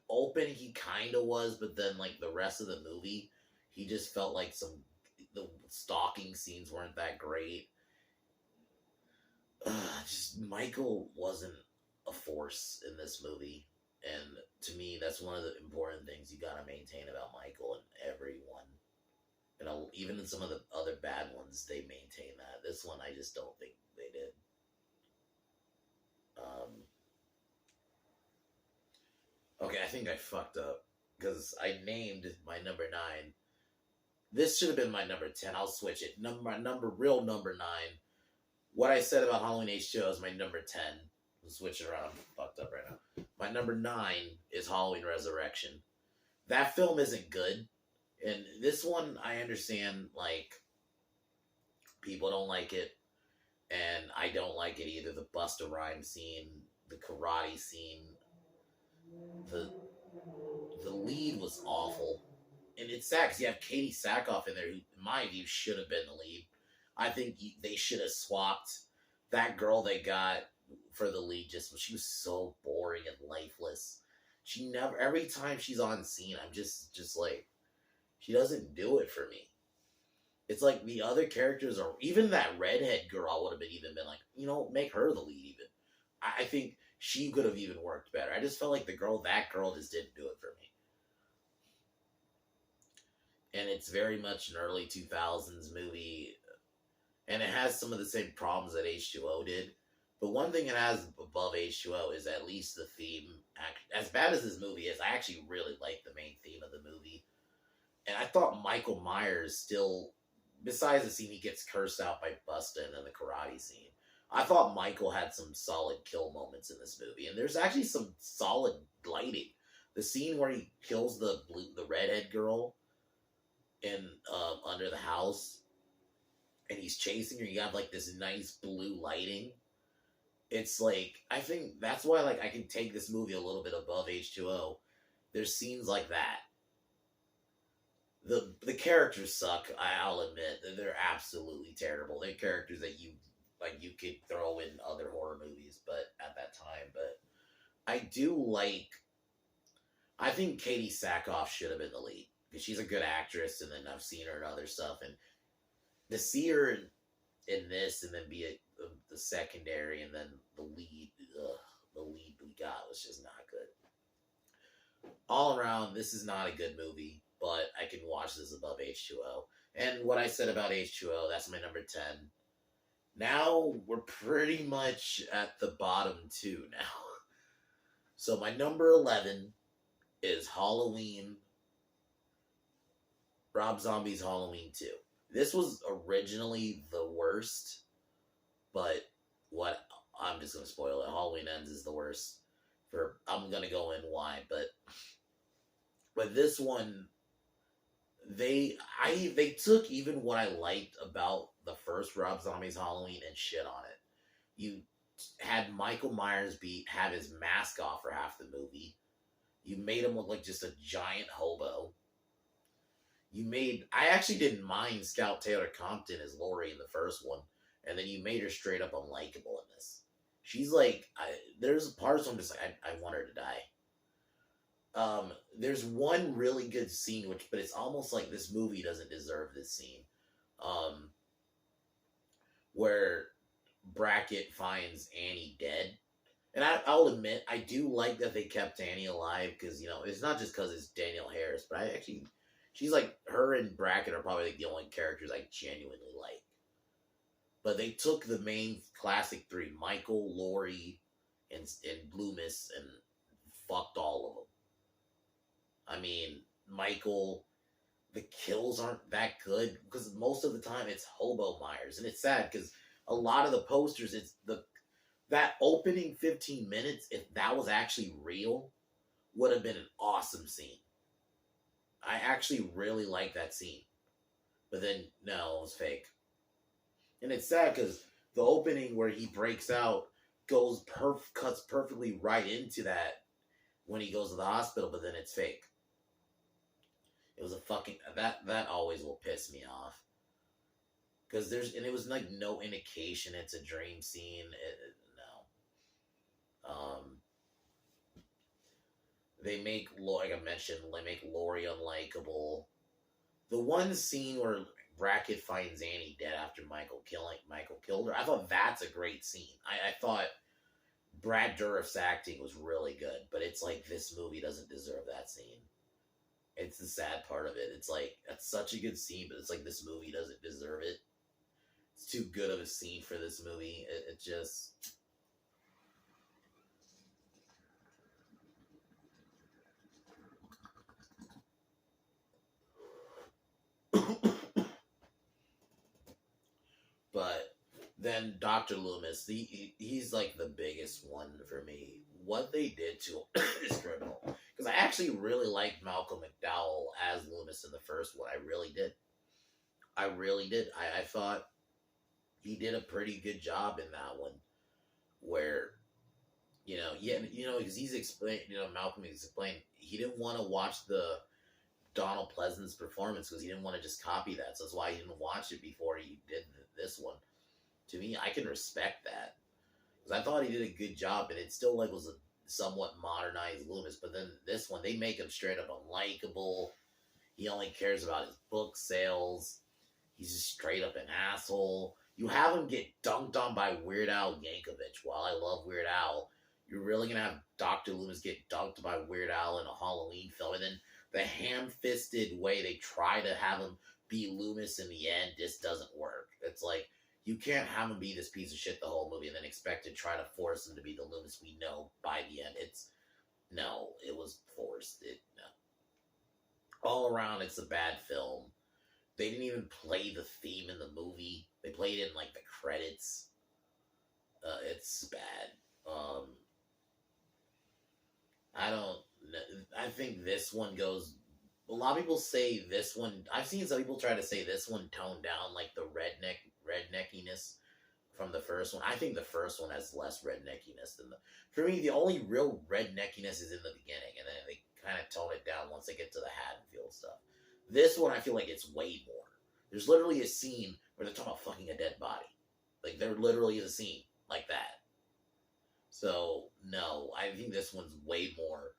opening he kind of was, but then like the rest of the movie, he just felt like the stalking scenes weren't that great. Just Michael wasn't a force in this movie, and to me, that's one of the important things you gotta maintain about Michael and everyone. You know, even in some of the other bad ones, they maintain that. This one, I just don't think they did. Um, okay, I think I fucked up because I named my number 9. This should have been my number 10. I'll switch it. Real number 9. What I said about Halloween H2O is my number 10. I'm switching around. I'm fucked up right now. My number 9 is Halloween Resurrection. That film isn't good. And this one, I understand, like, people don't like it. And I don't like it either. The Busta Rhymes scene, the karate scene, the the lead was awful. And it's sad because you have Katie Sackhoff in there, who, in my view, should have been the lead. I think they should have swapped that girl they got for the lead. Just she was so boring and lifeless. She never. Every time she's on scene, I'm just like, she doesn't do it for me. It's like the other characters are, even that redhead girl would have been like, make her the lead. Even I think she could have even worked better. I just felt like that girl just didn't do it for me. And it's very much an early 2000s movie, and it has some of the same problems that H2O did. But one thing it has above H2O is at least the theme. As bad as this movie is, I actually really like the main theme of the movie. And I thought Michael Myers still, besides the scene he gets cursed out by Busta and then the karate scene, I thought Michael had some solid kill moments in this movie. And there's actually some solid lighting. The scene where he kills the redhead girl in under the house, and he's chasing her. You have like this nice blue lighting. It's like, I think that's why like I can take this movie a little bit above H2O. There's scenes like that. The characters suck. I'll admit that they're absolutely terrible. They're characters that you could throw in other horror movies, but at that time. But I do like. I think Katie Sackhoff should have been the lead because she's a good actress, and then I've seen her in other stuff, and to see her in this and then be the secondary and then the lead, the lead we got was just not good. All around, this is not a good movie, but I can watch this above H2O. And what I said about H2O, that's my number 10. Now we're pretty much at the bottom 2 now. So my number 11 is Halloween. Rob Zombie's Halloween 2. This was originally the worst, but I'm just going to spoil it. Halloween Ends is the worst. I'm going to go in why, but this one, they took even what I liked about the first Rob Zombie's Halloween and shit on it. You had Michael Myers have his mask off for half the movie. You made him look like just a giant hobo. I actually didn't mind Scout Taylor Compton as Laurie in the first one, and then you made her straight up unlikable in this. She's like, there's parts where I'm just like, I want her to die. There's one really good scene, but it's almost like this movie doesn't deserve this scene, where Brackett finds Annie dead. And I'll admit, I do like that they kept Annie alive, because, it's not just because it's Danielle Harris, but she's like, her and Brackett are probably like the only characters I genuinely like. But they took the main classic 3, Michael, Laurie, and Loomis, and fucked all of them. I mean, Michael, the kills aren't that good, because most of the time it's Hobo Myers. And it's sad, because a lot of the posters, that opening 15 minutes, if that was actually real, would have been an awesome scene. I actually really like that scene. But then, no, it was fake. And it's sad because the opening where he breaks out cuts perfectly right into that when he goes to the hospital, but then it's fake. It was a fucking... That always will piss me off. Because it was like no indication it's a dream scene. No. They make, like I mentioned, they make Lori unlikable. The one scene where Brackett finds Annie dead after Michael killed her, I thought that's a great scene. I thought Brad Dourif's acting was really good, but it's like this movie doesn't deserve that scene. It's the sad part of it. It's like that's such a good scene, but it's like this movie doesn't deserve it. It's too good of a scene for this movie. It just but then Dr. Loomis, he's like the biggest one for me. What they did to him is criminal. Because I actually really liked Malcolm McDowell as Loomis in the first one. I really did. I really did. I thought he did a pretty good job in that one. Where, yeah, because he's explained, Malcolm explained he didn't want to watch the Donald Pleasance performance because he didn't want to just copy that. So that's why he didn't watch it before he did this one. To me, I can respect that because I thought he did a good job, and it still like was a somewhat modernized Loomis. But then this one, they make him straight up unlikable. He only cares about his book sales. He's just straight up an asshole. You have him get dunked on by Weird Al Yankovic. While I love Weird Al, you're really gonna have Dr. Loomis get dunked by Weird Al in a Halloween film, and then the ham-fisted way they try to have him be Loomis in the end just doesn't work. It's like you can't have him be this piece of shit the whole movie and then expect to try to force him to be the Loomis we know by the end. It was forced. No. All around, it's a bad film. They didn't even play the theme in the movie. They played it in like the credits. It's bad. I don't. I think this one goes. A lot of people say this one. I've seen some people try to say this one toned down like the redneckiness from the first one. I think the first one has less redneckiness than the. For me, the only real redneckiness is in the beginning, and then they kind of tone it down once they get to the Haddonfield stuff. This one, I feel like it's way more. There's literally a scene where they're talking about fucking a dead body. Like, there literally is a scene like that. So, no, I think this one's way more.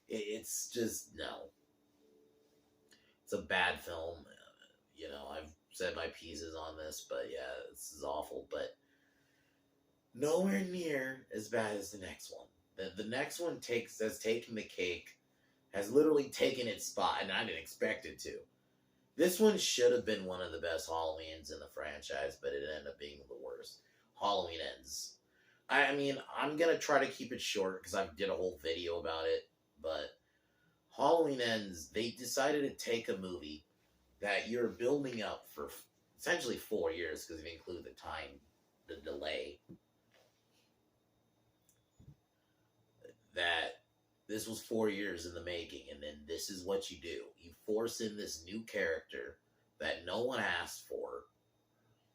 It's just, no. It's a bad film. I've said my pieces on this, but yeah, this is awful. But nowhere near as bad as the next one. The next one has taken the cake, has literally taken its spot, and I didn't expect it to. This one should have been one of the best Halloweens in the franchise, but it ended up being the worst. Halloween Ends. I mean, I'm going to try to keep it short because I did a whole video about it, but Halloween Ends, they decided to take a movie that you're building up for essentially 4 years because if you include the delay, that this was 4 years in the making, and then this is what you do. You force in this new character that no one asked for.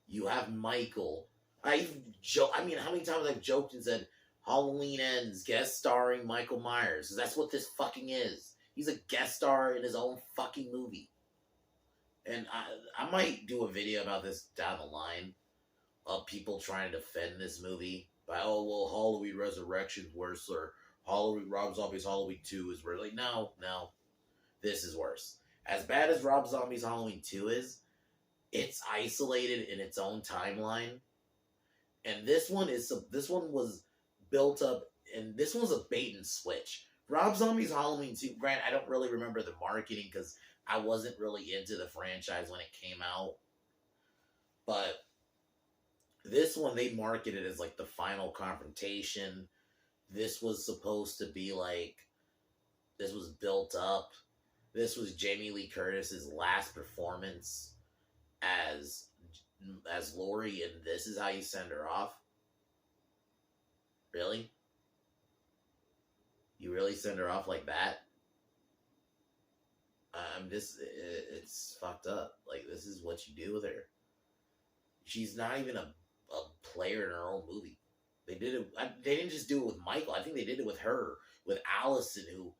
You have Michael. I mean, how many times I've joked and said, Halloween Ends, guest starring Michael Myers. Because that's what this fucking is. He's a guest star in his own fucking movie. And I might do a video about this down the line of people trying to defend this movie by, oh, well, Halloween Resurrection's worse, or Halloween Rob Zombie's Halloween 2 is worse. Like, no, this is worse. As bad as Rob Zombie's Halloween 2 is, it's isolated in its own timeline. And this one was built up, and this one's a bait and switch. Rob Zombie's Halloween 2, Grant, I don't really remember the marketing because I wasn't really into the franchise when it came out. But this one, they marketed as like the final confrontation. This was supposed to be like, this was built up. This was Jamie Lee Curtis's last performance as Laurie, and this is how you send her off? Really? You really send her off like that? It's fucked up. Like, this is what you do with her. She's not even a player in her own movie. They didn't just do it with Michael. I think they did it with her, with Allison, who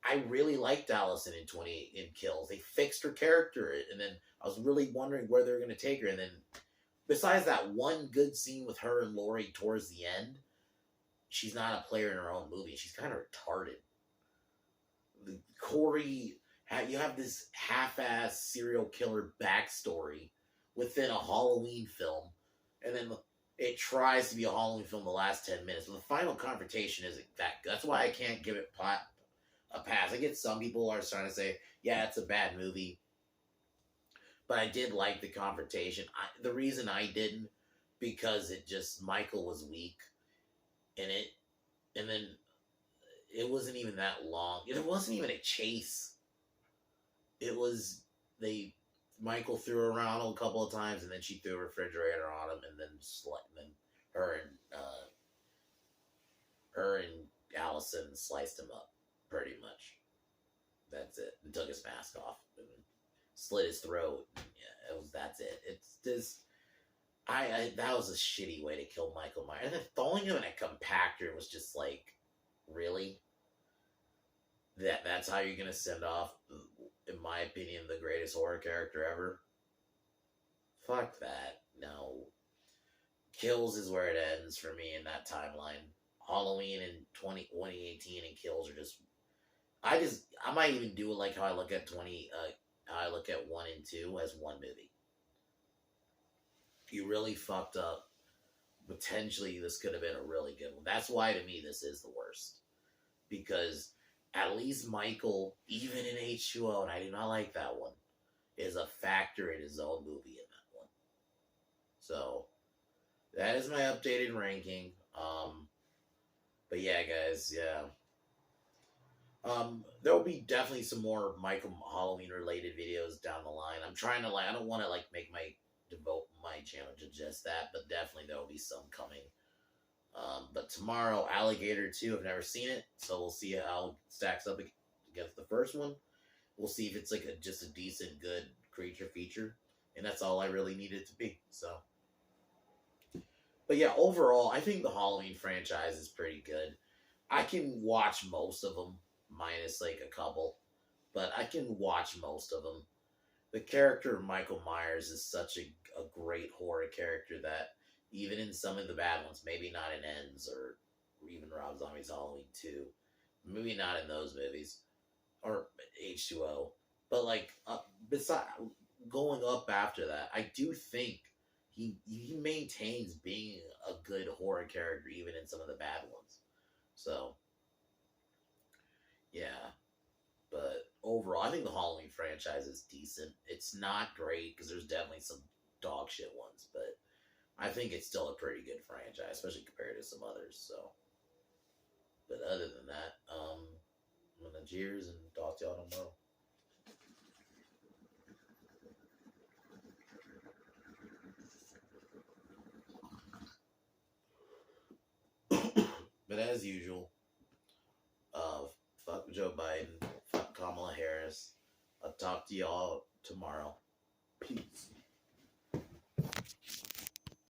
I really liked Allison in Kills. They fixed her character, and then I was really wondering where they were going to take her. And then, besides that one good scene with her and Laurie towards the end, she's not a player in her own movie. She's kind of retarded. Corey, you have this half-ass serial killer backstory within a Halloween film, and then it tries to be a Halloween film the last 10 minutes, but the final confrontation isn't that good. That's why I can't give it a pass. I get some people are trying to say, yeah, it's a bad movie, but I did like the confrontation. The reason I didn't, because it just, Michael was weak, and then it wasn't even that long. It wasn't even a chase. It was, Michael threw her around a couple of times, and then she threw a refrigerator on him, and then her and Allison sliced him up, pretty much. That's it. And took his mask off and slit his throat. Yeah, that's it. It's just, that was a shitty way to kill Michael Myers. And then throwing him in a compactor was just like, really? That's how you're gonna send off, in my opinion, the greatest horror character ever? Fuck that. No. Kills is where it ends for me in that timeline. Halloween in 2018 and Kills are just, I might even do it like how I look at 1 and 2 as one movie. You really fucked up. Potentially, this could have been a really good one. That's why, to me, this is the worst. Because at least Michael, even in H2O, and I do not like that one, is a factor in his own movie in that one. So, that is my updated ranking. But yeah, guys, yeah. There will be definitely some more Michael Halloween related videos down the line. I'm trying to, I don't want to devote my channel to just that, but definitely there will be some coming. But tomorrow, Alligator 2, I've never seen it, so we'll see how it stacks up against the first one. We'll see if it's just a decent, good creature feature, and that's all I really need it to be. So, but yeah, overall, I think the Halloween franchise is pretty good. I can watch most of them, minus a couple, but I can watch most of them. The character of Michael Myers is such a great horror character that even in some of the bad ones, maybe not in Ends or even Rob Zombie's Halloween 2, maybe not in those movies, or H2O, but besides going up after that, I do think he maintains being a good horror character even in some of the bad ones. So, yeah. But overall, I think the Halloween franchise is decent. It's not great because there's definitely some dog shit ones, but I think it's still a pretty good franchise, especially compared to some others. So, but other than that, I'm gonna cheers and talk to y'all tomorrow. But as usual, fuck Joe Biden, fuck Kamala Harris. I'll talk to y'all tomorrow. Peace.